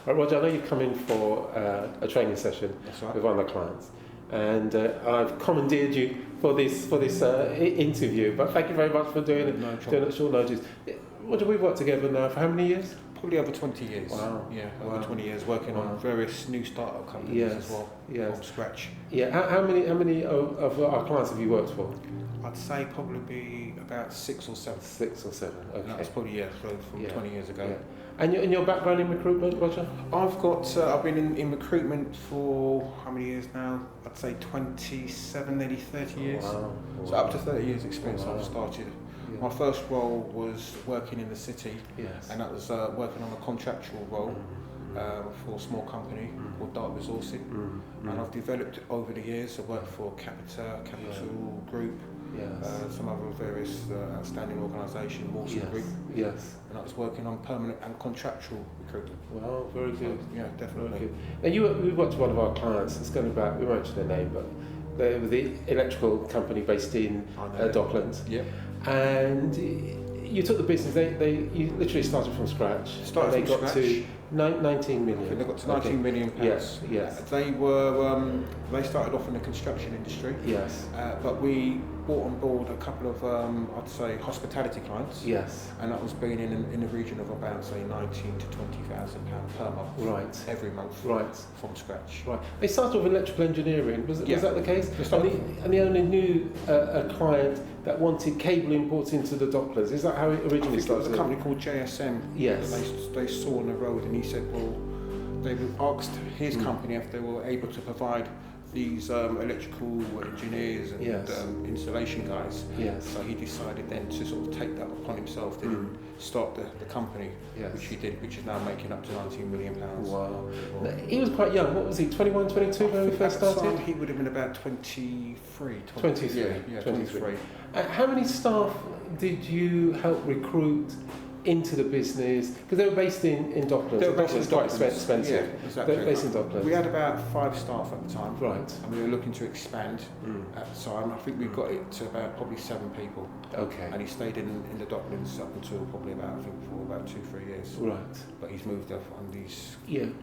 Right, Roger, I know you've come in for a training session with one of the clients, and I've commandeered you for this interview. But thank you very much for doing it at short notice. Roger, we've worked together now for how many years? Probably over 20 years. Wow. Yeah, over 20 years working on various new startup companies as well, from scratch. Yeah. How many of our clients have you worked for? I'd say probably be about 6 or 7. 6 or 7. Okay. And that was probably from 20 years ago. Yeah. And your background in recruitment, Roger? I've been in recruitment for how many years now? I'd say 27, nearly 30 years. Wow. So up to 30 years experience I've started. Yeah. My first role was working in the city, and that was working on a contractual role for a small company called Dark Resourcing. And I've developed it over the years. I worked for Capital Group, some other various outstanding organisations, Mawson Group. Yes. And I was working on permanent and contractual recruitment. Wow, very good. So, yeah, definitely. Now we worked with one of our clients. It's going back. We won't mention their name, but they were the electrical company based in Docklands. Yeah. And you took the business. You literally started from scratch. They got to 19 million. I think they got to 19 million pounds. Yes. They started off in the construction industry. Yes. But we brought on board a couple of I'd say hospitality clients. Yes. And that was being in the region of about say 19 to 20,000 pounds per month. Right. Every month. Right. From scratch. Right. They started with electrical engineering. Was that the case? And they only knew a client that wanted cable imports into the Docklands. Is that how it originally started? It was a company called JSM. Yes. That they saw on the road, and he said, well, they asked his company if they were able to provide these electrical engineers and installation guys. Yes. So he decided then to sort of take that upon himself to start the company, which he did, which is now making up to 19 million pounds. Wow. He was quite young. What was he, 21, 22 when we first started? At the time, he would have been about 23. 23. Yeah, 23. How many staff did you help recruit into the business? Because they were based in Docklands. They were based in quite Docklands. expensive. Yeah, exactly. They're based in Docklands. We had about 5 staff at the time. Right. And we were looking to expand at the time. I think we got it to about probably 7 people. Okay. And he stayed in the Docklands up until probably about 2-3 years. Right. But he's moved off and he's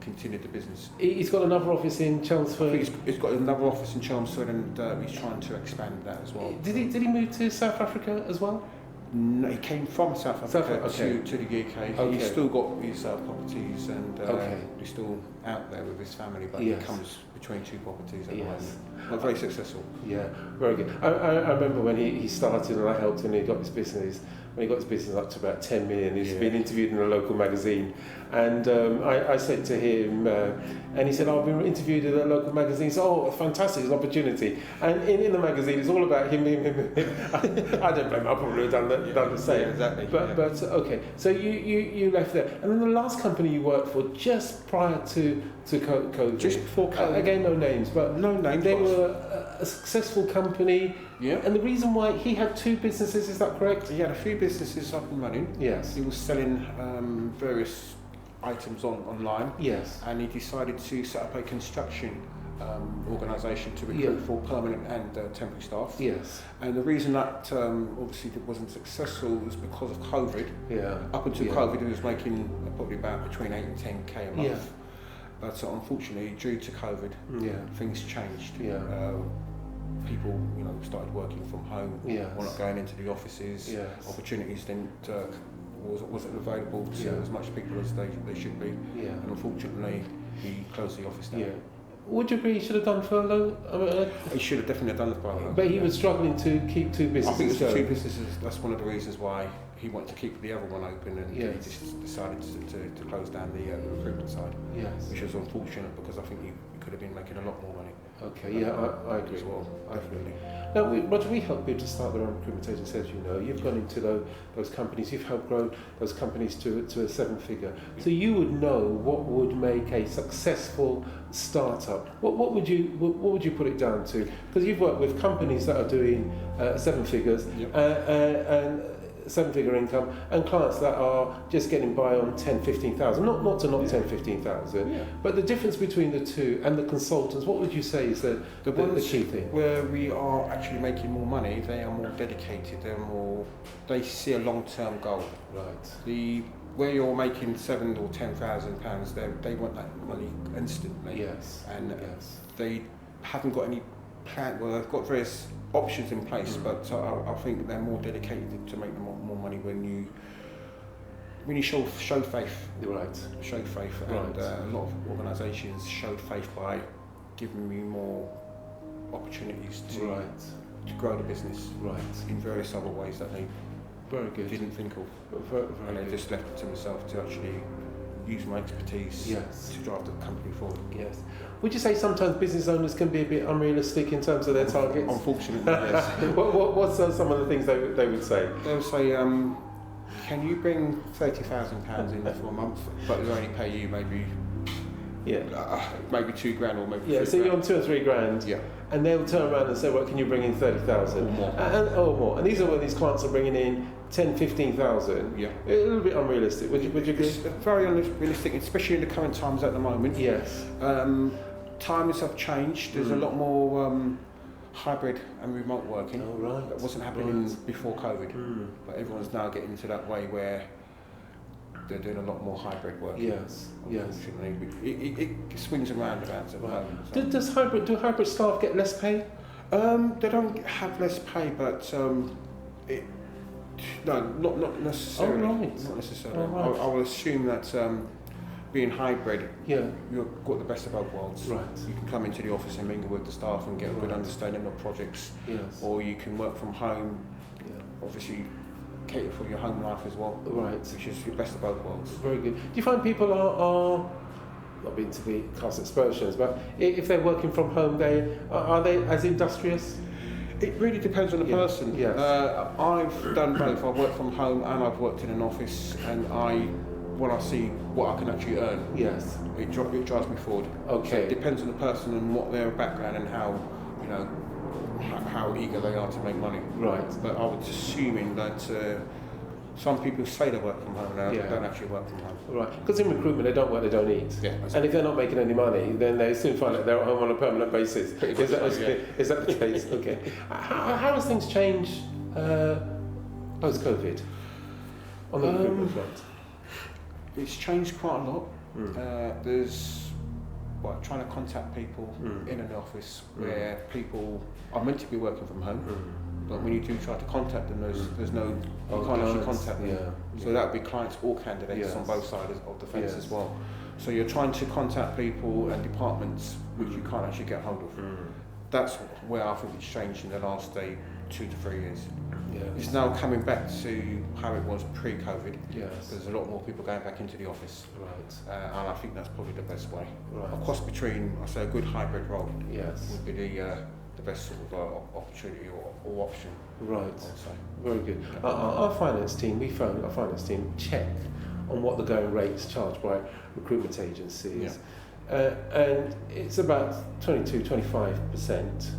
continued the business. He's got another office in Chelmsford. He's got another office in Chelmsford, and he's trying to expand that as well. Did he move to South Africa as well? No, he came from South Africa to the UK. Okay. He's still got his properties, and he's still out there with his family, but he comes between 2 properties at the moment. But very successful. Yeah, very good. I remember when he started and I helped him, he got his business. When he got his business up to about 10 million, he's been interviewed in a local magazine. And I said to him, and he said, I've been interviewed in a local magazine. So, fantastic, it's an opportunity. And in the magazine, it's all about him. I don't blame him, I probably would have done the same. Yeah, exactly. But okay, so you left there. And then the last company you worked for, just prior to COVID. Just before COVID. Again, no names, but no names. They were a successful company. Yeah. And the reason why he had 2 businesses, is that correct? He had a few businesses up and running. Yes. He was selling various items online. Yes. And he decided to set up a construction organisation to recruit for permanent and temporary staff. Yes. And the reason that obviously it wasn't successful was because of COVID. Yeah. Up until COVID, he was making probably about between 8 and 10k a month. Yeah. But unfortunately, due to COVID, things changed. Yeah. People, started working from home. Yes. Or not going into the offices. Yes. Opportunities wasn't available to as much people as they should be. Yeah. And unfortunately, he closed the office down. Yeah. Would you agree he should have done furlough? He should have definitely done the furlough. But he was struggling to keep 2 businesses. I think it's 2 businesses. That's one of the reasons why he wanted to keep the other one open, and he just decided to close down the recruitment side. Yes. Which was unfortunate, because I think he could have been making a lot more money. Okay, I agree. As well, definitely. Now, Roger, we help people to start their own recruitment agency, as you know. You've gone into those companies, you've helped grow those companies to a 7-figure. So you would know what would make a successful startup. What would you put it down to? Because you've worked with companies that are doing 7 figures and 7-figure income, and clients that are just getting by on 10, 15,000. Not 10, 15,000, but the difference between the two and the consultants, what would you say is the key thing? Where we are actually making more money, they are more dedicated, they see a long-term goal. Right. The where you're making £7,000 or £10,000, they want that money instantly. Yes. And yes. they haven't got any plan. Well, they've got various options in place, but I think they're more dedicated to make more money when you show faith. Right. Show faith, Right. and a lot of organisations showed faith by giving me more opportunities to grow the business in various other ways that they didn't think of. And I just left it to myself to actually use my expertise to drive the company forward. Yes. Would you say sometimes business owners can be a bit unrealistic in terms of their targets? Unfortunately, yes. What's some of the things they would say? They'll say, can you bring £30,000 in for a month, but we'll only pay you maybe £2,000 or maybe £3,000. So you're on £2,000 or £3,000. Yeah. And they'll turn around and say, well, can you bring in 30,000 or more? Or more. And these are when these clients are bringing in 10, 15,000. Yeah. A little bit unrealistic. Would you agree? It's very unrealistic, especially in the current times at the moment. Yes. Times have changed. There's a lot more hybrid and remote working. Oh, right. That wasn't happening before COVID. But everyone's now getting into that way where they're doing a lot more hybrid work. Yes. It swings and roundabouts at the moment. So. Do hybrid staff get less pay? They don't have less pay, but not necessarily. Oh, right. Not necessarily. Oh, right. I would assume that being hybrid, you've got the best of both worlds. Right. You can come into the office and mingle with the staff and get a good understanding of projects. Yes. Or you can work from home. Obviously, cater for your home life as well. Right. Which is your best of both worlds. Very good. Do you find people are not being to be cast aspersions, but if they're working from home, are they as industrious? It really depends on the person. Yes. I've done both. I've worked from home and I've worked in an office, and when I see what I can actually earn, it drives me forward. Okay. So it depends on the person and what their background and how eager they are to make money. Right. But I was assuming that some people say they work from home now, they don't actually work from home. Right. Because in recruitment, they don't work, they don't eat. Yeah. And if they're not making any money, then they soon find out they're at home on a permanent basis. Is that the case? Okay. How has things changed post-COVID on the recruitment front? It's changed quite a lot. There's trying to contact people in an office where people are meant to be working from home, but when you do try to contact them, there's no, you can't actually contact them. So that would be clients or candidates on both sides of the fence as well. So you're trying to contact people and departments which you can't actually get hold of. That's where I think it's changed in the last 2 to 3 years. It's now coming back to how it was pre-COVID. There's a lot more people going back into the office. Right. And I think that's probably the best way. Right. A cross between, I say, a good hybrid role would be the best sort of opportunity or option. Right. I'd say. Very good. Our finance team, check on what the going rates charged by recruitment agencies. And it's about 22-25%.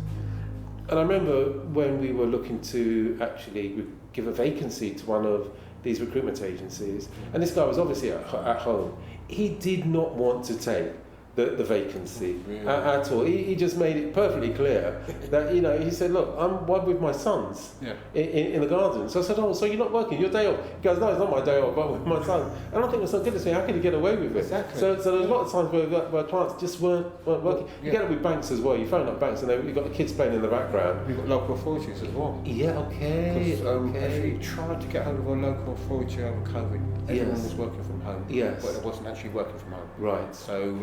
And I remember when we were looking to actually give a vacancy to one of these recruitment agencies, and this guy was obviously at home. He did not want to take the vacancy at all. He just made it perfectly clear that, he said, look, I'm with my sons in the garden. So I said, oh, so you're not working, your day off? He goes, no, it's not my day off, but with my son. And I think, well, so goodness me, how can you get away with it? Exactly. So there's a lot of times where clients just weren't working. You get it with banks as well. You phone up banks and you've got the kids playing in the background. You've got local authorities as well. Yeah, okay. Because actually tried to get hold of a local authority over COVID, everyone was working from home, but it wasn't actually working from home. Right. So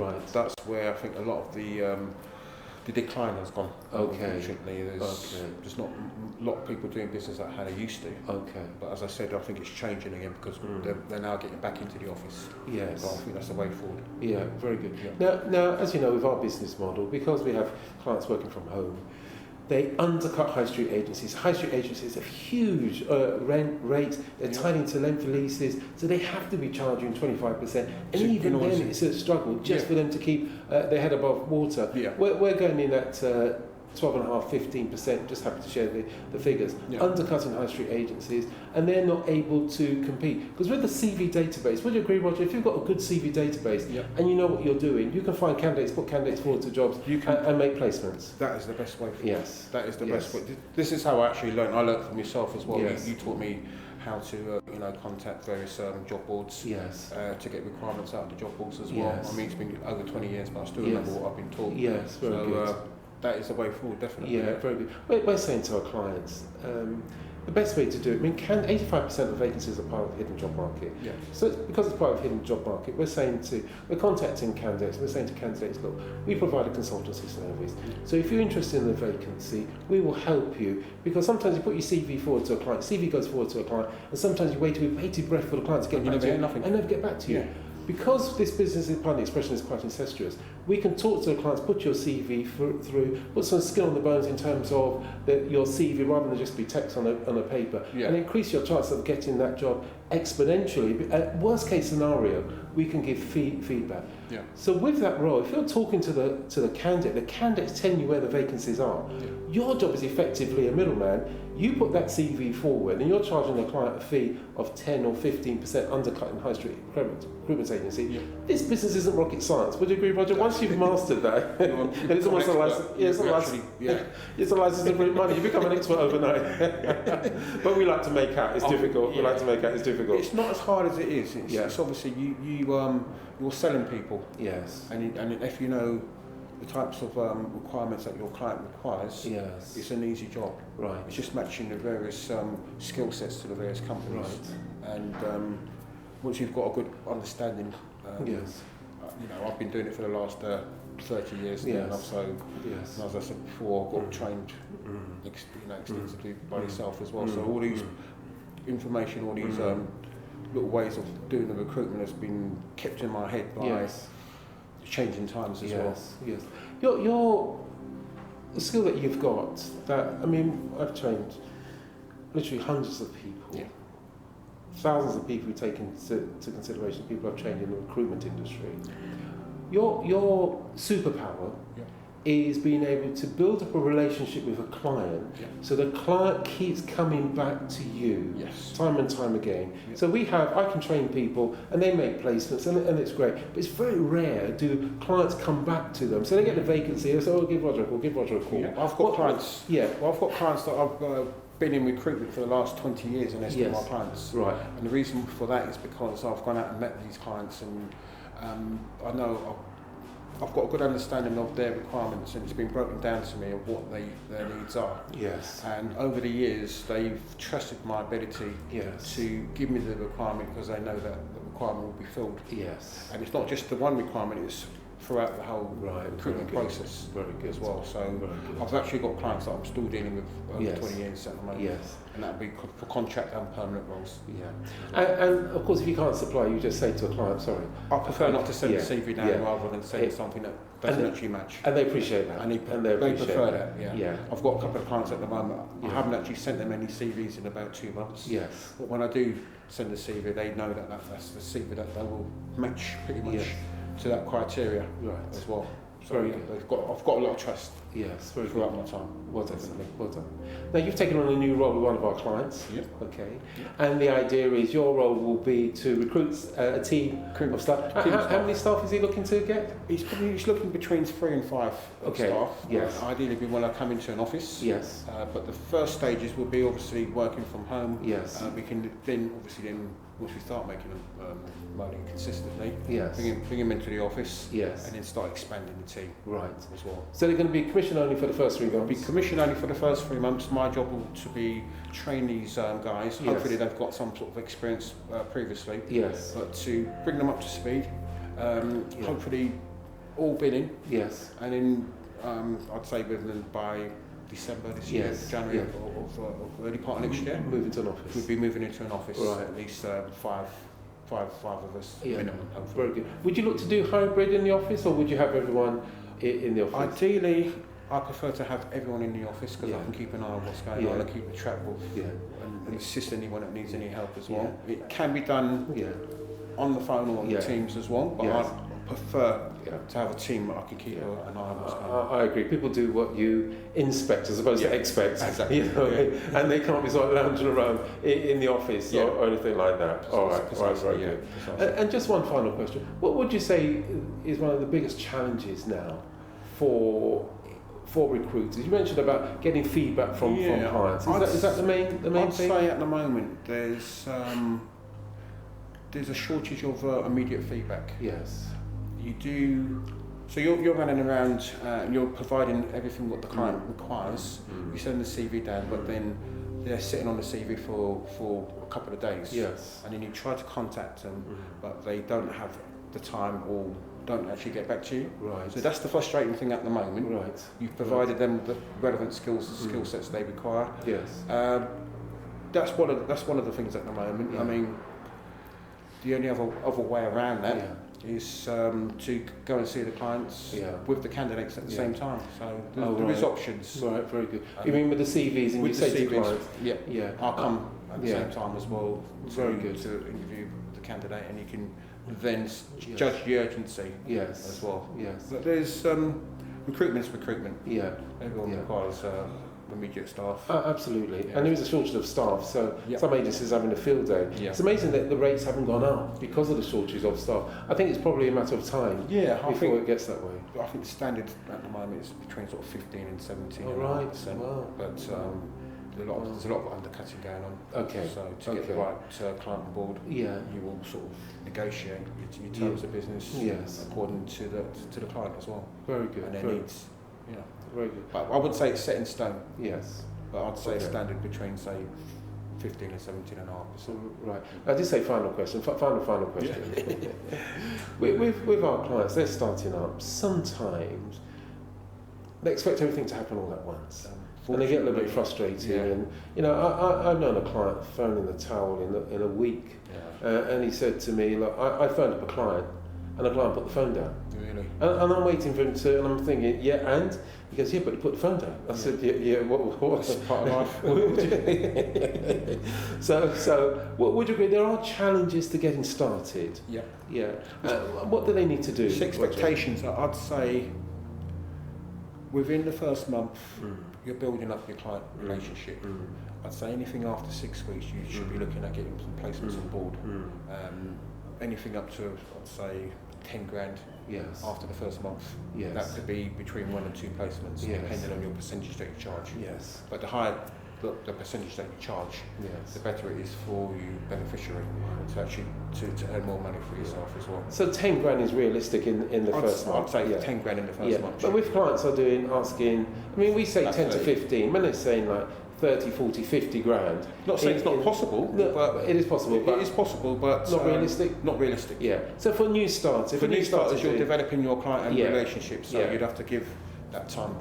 that's where I think a lot of the decline has gone. Unfortunately, there's not a lot of people doing business like how they used to. But as I said, I think it's changing again because they're now getting back into the office. Yes. So I think that's the way forward. Yeah, very good. Yeah. Now, as you know, with our business model, because we have clients working from home, they undercut high street agencies. High street agencies have huge rent rates. They're tied into length leases, so they have to be charging 25%. And even then, it's a struggle just for them to keep their head above water. We're going in at 12.5%, 15%. Just happy to share the figures. Undercutting high street agencies, and they're not able to compete. Because with the CV database, would you agree, Roger? If you've got a good CV database and you know what you're doing, you can find candidates, put candidates forward to jobs, and make placements. That is the best way. That is the best way. This is how I actually learned. I learned from yourself as well. You taught me how to contact various job boards Yes. To get requirements out of the job boards as well. Yes. I mean, it's been over 20 years, but I still Yes. remember what I've been taught. Yes, very good. That is the way forward, definitely. Yeah, very good. We're saying to our clients, the best way to do it, I mean, 85% of vacancies are part of the hidden job market. Yeah. So because it's part of the hidden job market, we're contacting candidates, we're saying to candidates, look, we provide a consultancy service. So if you're interested in the vacancy, we will help you, because sometimes you put your CV forward to a client, CV goes forward to a client, and sometimes you wait with bated breath for the client to get back to you, and never get back to you. Yeah. Because this business, pardon the expression, is quite incestuous, we can talk to the clients, put your CV through, put some skin on the bones in terms of your CV rather than just be text on a paper, and increase your chance of getting that job exponentially. Worst case scenario, we can give feedback. Yeah. So with that role, if you're talking to the candidate's telling you where the vacancies are. Yeah. Your job is effectively a middleman. You put that CV forward, and you're charging the client a fee of 10 or 15% undercutting high street recruitment agency. Yeah. This business isn't rocket science. Would you agree, Roger? Once you've mastered that, and it's almost a license. It's a license to print money. You become an expert overnight. But we like to make out it's difficult. Yeah. We like to make out it's difficult. It's not as hard as it is. It's obviously you're selling people. Yes. And if you know the types of requirements that your client requires, yes, it's an easy job. Right. It's just matching the various skill sets to the various companies. Right. And once you've got a good understanding, yes, I've been doing it for the last 30 years yes. now. So, yes. and as I said before, I got trained, extensively by yourself as well. So all these information, all these little ways of doing the recruitment has been kept in my head by changing times as well. Yes. Your the skill that you've got, I've trained literally hundreds of people, thousands of people who take into consideration people I've trained in the recruitment industry. Your superpower is being able to build up a relationship with a client, so the client keeps coming back to you time and time again. So I can train people and they make placements and it's great, but it's very rare do clients come back to them. So they get the vacancy, they say, oh, give Roger a call. Yeah. I've got clients that I've been in recruitment for the last 20 years and they're still my clients. Right. And the reason for that is because I've gone out and met these clients and I know I've got a good understanding of their requirements and it's been broken down to me of what their needs are. Yes. And over the years, they've trusted my ability to give me the requirement because they know that the requirement will be filled. Yes. And it's not just the one requirement, it's throughout the whole recruitment process as well. So I've actually got clients that I'm still dealing with over 20 years at the moment. Yes. And that would be for contract and permanent roles. Yeah. And of course, if you can't supply, you just say to a client, sorry. I prefer not to send the CV down rather than send something that doesn't actually match. And they appreciate that. And they prefer that, yeah. I've got a couple of clients at the moment. I haven't actually sent them any CVs in about 2 months. Yes. But when I do send a CV, they know that that's the CV that they will match pretty much to that criteria as well. So I've got a lot of trust. Yes, throughout my time. Well done. Well done. Now you've taken on a new role with one of our clients. Yep. Okay. Yep. And the idea is your role will be to recruit a team of staff. How many staff is he looking to get? He's looking between 3 and 5 staff. Yes. Ideally, we want to come into an office. Yes. But the first stages will be obviously working from home. Yes. We can then once we start making them money consistently, bring them into the office. Yes. And then start expanding the team. Right. As well. So they're going to be commission only for the first 3 months. It'll be commission only for the first 3 months. My job will to be train these guys. Hopefully they've got some sort of experience previously. Yes. But to bring them up to speed. Hopefully all bidding. Yes. And then I'd say within by December this year, January of early part of next year. Move into an office. We'll be moving into an office. Right. At least five of us minimum. Hopefully. Very good. Would you look to do hybrid in the office, or would you have everyone in the office? Ideally, I prefer to have everyone in the office because I can keep an eye on what's going on and keep a track of and assist anyone that needs any help as well. It can be done on the phone or on the Teams as well, but I prefer to have a team that I can keep an eye on what's going on. I agree. People do what you inspect as opposed to expect. Exactly. And they can't be sort of lounging around in the office or anything like that. All right, very good. And just one final question. What would you say is one of the biggest challenges now for for recruiters? You mentioned about getting feedback from clients. Is that the main thing? I'd say at the moment there's a shortage of immediate feedback. Yes. You do. So you're running around, you're providing everything what the client requires. You send the CV down, but then they're sitting on the CV for a couple of days. Yes. And then you try to contact them, but they don't have the time or don't actually get back to you. Right. So that's the frustrating thing at the moment. Right. You've provided them the relevant skill sets they require. Yes. That's one of the things at the moment. Yeah. I mean, the only other way around that is to go and see the clients with the candidates at the same time. So there is options. Right, very good. You mean with the CVs and with you say the CVs, to clients? yeah. I'll come at the same time as well very good. to interview the candidate, and you can then judge the urgency as well. Yes. But there's recruitment's recruitment. Yeah. Everyone requires immediate staff. Absolutely. And there is a shortage of staff, so some agencies are having a field day. It's amazing that the rates haven't gone up because of the shortage of staff. I think it's probably a matter of time before it gets that way. I think the standard at the moment is between sort of 15 and 17%. Wow. But there's a lot of undercutting going on. Okay. So to get the right client on board, you will sort of negotiate your terms of business according to the client as well. Very good. And their needs. Very good. But I wouldn't say it's set in stone. Yes. But I'd say standard between, say, 15 and 17.5%. Right. I did say final question. Final question. with our clients, they're starting up. Sometimes they expect everything to happen all at once. And they get a little bit frustrated. And I've known a client throwing in the towel in a week. And he said to me, look, I phoned up a client, and the client put the phone down. Really? And I'm waiting for him to, and I'm thinking, and? He goes, but he put the phone down. I said, what? That's part of life. So, would you agree? There are challenges to getting started. Yeah. Yeah. What do they need to do? Expectations, I'd say, within the first month, you're building up your client relationship. I'd say anything after 6 weeks, you should be looking at getting some placements on board. Anything up to, I'd say, 10 grand after the first month. That could be between 1 and 2 placements, depending on your percentage that you charge. But the higher the percentage that you charge, the better it is for you beneficiary to actually to earn more money for yourself as well. So 10 grand is realistic in the first month? I'd say 10 grand in the first month. But with clients asking, I mean, we say 10 to 15, when they're saying like 30, 40, 50 grand. Not saying it's not possible, but it is possible. It is possible, but not realistic. Not realistic. Yeah. So for new starters, for new starters, you're developing your client and relationship, so you'd have to give that time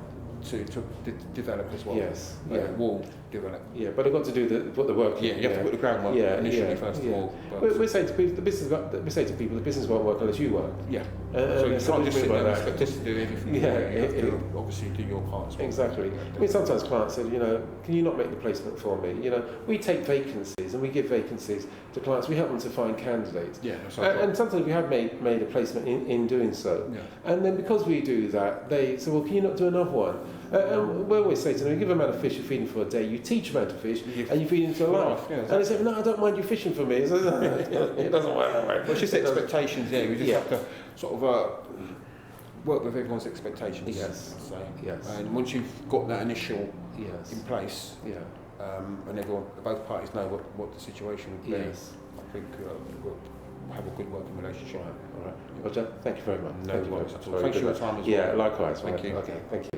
to develop as well. Yes. It will develop. Yeah, but they've got to put the work in. Yeah, you have to put the groundwork initially first of all. We say to people, the business won't work unless you work. Yeah. So you can't just sit there and expect us to do everything. You have to obviously do your part as well. Exactly. I mean, sometimes clients say, can you not make the placement for me? We take vacancies and we give vacancies to clients. We help them to find candidates. Yeah. And sometimes we have made a placement in doing so. Yeah. And then because we do that, they say, well, can you not do another one? And we always say to them, you give a man a fish, you feed him for a day, you teach him how to fish, and you feed him to life. Yeah, exactly. And they say, no, I don't mind you fishing for me. It doesn't work that way. Well, it's just expectations, we just have to sort of work with everyone's expectations. Yes. I'd say. Yes. And once you've got that initial in place, and both parties know what the situation would be, I think we'll have a good working relationship. All right. Roger, thank you very much. No worries. Thanks for your time as well. Yeah, likewise. Thank you. Okay, thank you.